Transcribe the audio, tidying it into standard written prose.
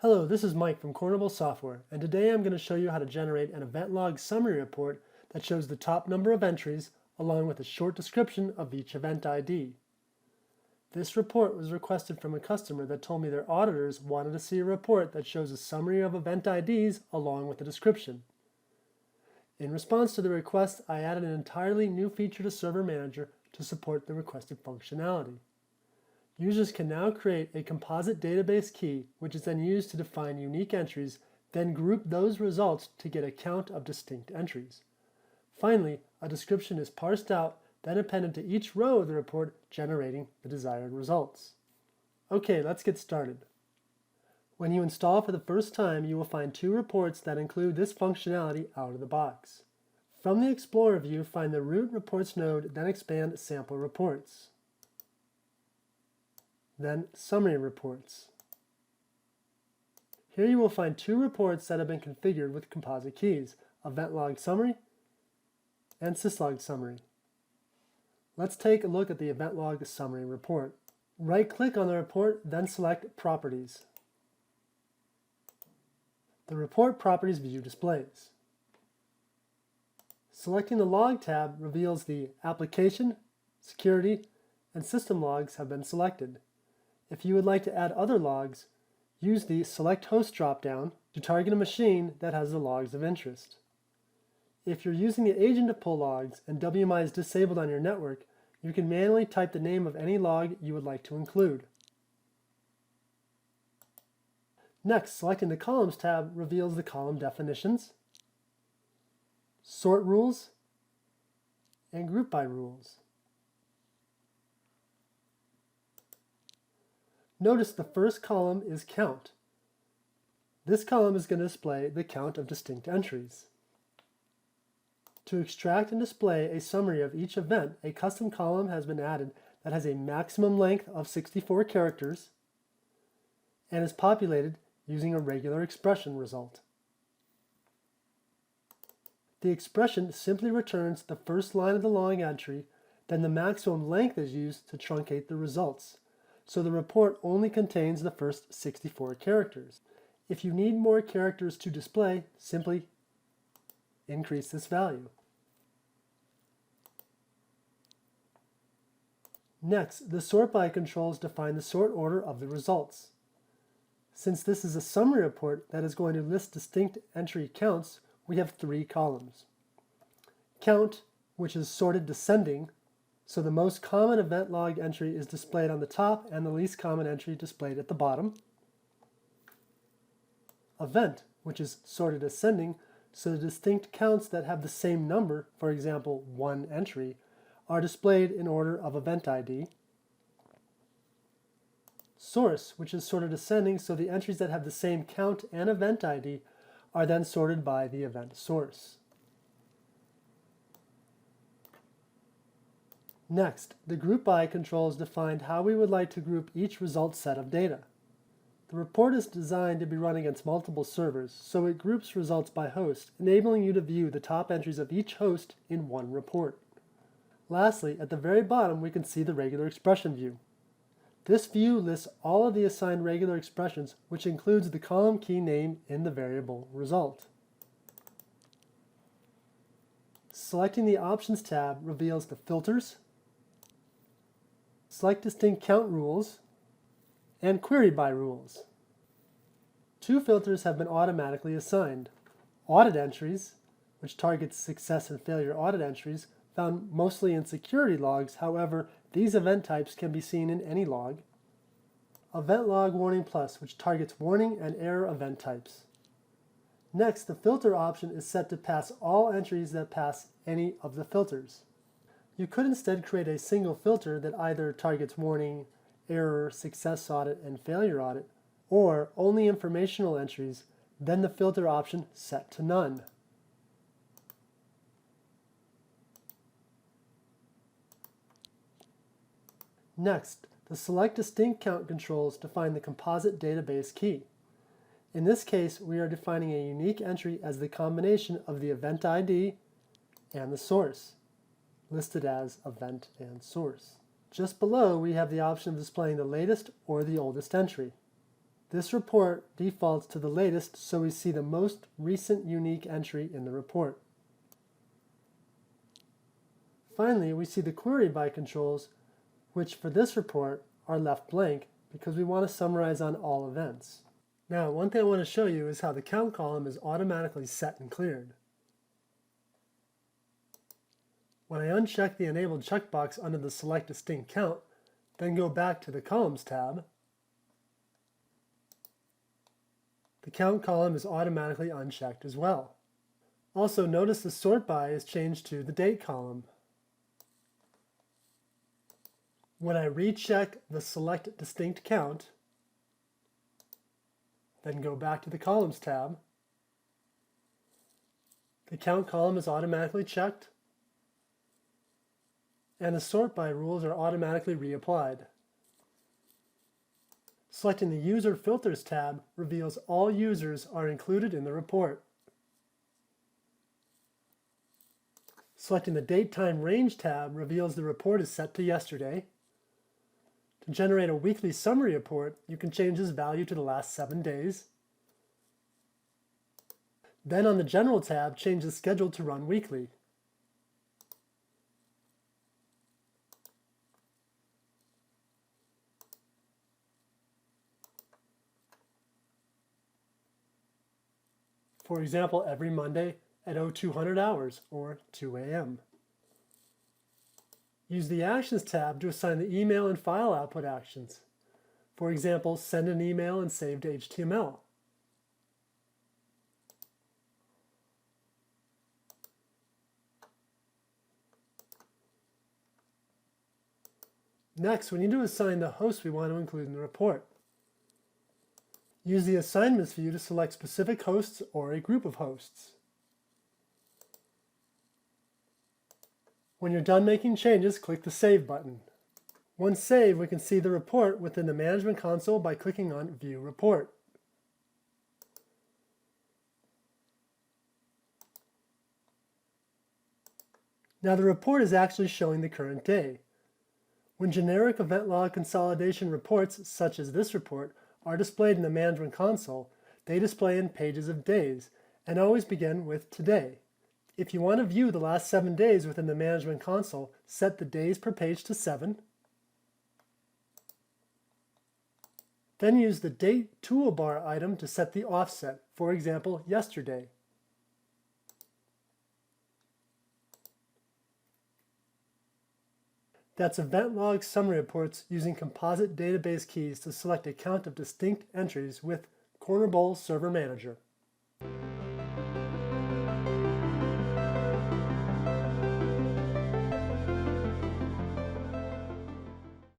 Hello, this is Mike from Cornable Software, and today I'm going to show you how to generate an event log summary report that shows the top number of entries along with a short description of each event ID. This report was requested from a customer that told me their auditors wanted to see a report that shows a summary of event IDs along with a description. In response to the request, I added an entirely new feature to Server Manager to support the requested functionality. Users can now create a composite database key, which is then used to define unique entries, then group those results to get a count of distinct entries. Finally, a description is parsed out, then appended to each row of the report, generating the desired results. Okay, let's get started. When you install for the first time, you will find two reports that include this functionality out of the box. From the Explorer view, find the Root Reports node, then expand Sample Reports. Then Summary Reports. Here you will find two reports that have been configured with composite keys, Event Log Summary and Syslog Summary. Let's take a look at the Event Log Summary report. Right-click on the report, then select Properties. The Report Properties view displays. Selecting the Log tab reveals the Application, Security, and System logs have been selected. If you would like to add other logs, use the Select Host dropdown to target a machine that has the logs of interest. If you're using the agent to pull logs and WMI is disabled on your network, you can manually type the name of any log you would like to include. Next, selecting the Columns tab reveals the column definitions, sort rules, and group by rules. Notice the first column is count. This column is going to display the count of distinct entries. To extract and display a summary of each event, a custom column has been added that has a maximum length of 64 characters and is populated using a regular expression result. The expression simply returns the first line of the log entry, then the maximum length is used to truncate the results. So the report only contains the first 64 characters. If you need more characters to display, simply increase this value. Next, the sort by controls define the sort order of the results. Since this is a summary report that is going to list distinct entry counts, we have three columns. Count, which is sorted descending, so the most common event log entry is displayed on the top and the least common entry displayed at the bottom. Event, which is sorted ascending, so the distinct counts that have the same number, for example, one entry, are displayed in order of event ID. Source, which is sorted ascending, so the entries that have the same count and event ID are then sorted by the event source. Next, the group by controls defined how we would like to group each result set of data. The report is designed to be run against multiple servers, so it groups results by host, enabling you to view the top entries of each host in one report. Lastly, at the very bottom, we can see the regular expression view. This view lists all of the assigned regular expressions, which includes the column key name in the variable result. Selecting the Options tab reveals the filters, Select Distinct Count rules, and Query by rules. Two filters have been automatically assigned. Audit entries, which targets success and failure audit entries, found mostly in security logs. However, these event types can be seen in any log. Event Log Warning Plus, which targets warning and error event types. Next, the filter option is set to pass all entries that pass any of the filters. You could instead create a single filter that either targets warning, error, success audit, and failure audit, or only informational entries, then the filter option set to none. Next, the Select Distinct Count controls define the composite database key. In this case, we are defining a unique entry as the combination of the event ID and the source, listed as event and source. Just below, we have the option of displaying the latest or the oldest entry. This report defaults to the latest, so we see the most recent unique entry in the report. Finally, we see the query by controls, which for this report are left blank because we want to summarize on all events. Now, one thing I want to show you is how the count column is automatically set and cleared. When I uncheck the enabled checkbox under the Select Distinct Count, then go back to the Columns tab, the count column is automatically unchecked as well. Also, notice the sort by is changed to the date column. When I recheck the Select Distinct Count, then go back to the Columns tab, the count column is automatically checked, and the sort by rules are automatically reapplied. Selecting the User Filters tab reveals all users are included in the report. Selecting the Date Time Range tab reveals the report is set to yesterday. To generate a weekly summary report, you can change this value to the last 7 days. Then on the General tab, change the schedule to run weekly. For example, every Monday at 0200 hours or 2 a.m. Use the Actions tab to assign the email and file output actions. For example, send an email and save to HTML. Next, we need to assign the host we want to include in the report. Use the Assignments view to select specific hosts or a group of hosts. When you're done making changes, click the Save button. Once saved, we can see the report within the Management Console by clicking on View Report. Now the report is actually showing the current day. When generic event log consolidation reports, such as this report, are displayed in the Management Console, they display in pages of days and always begin with today. If you want to view the last 7 days within the Management Console, set the days per page to 7. Then use the Date toolbar item to set the offset, for example, yesterday. That's event log summary reports using composite database keys to select a count of distinct entries with Corner Bowl Server Manager.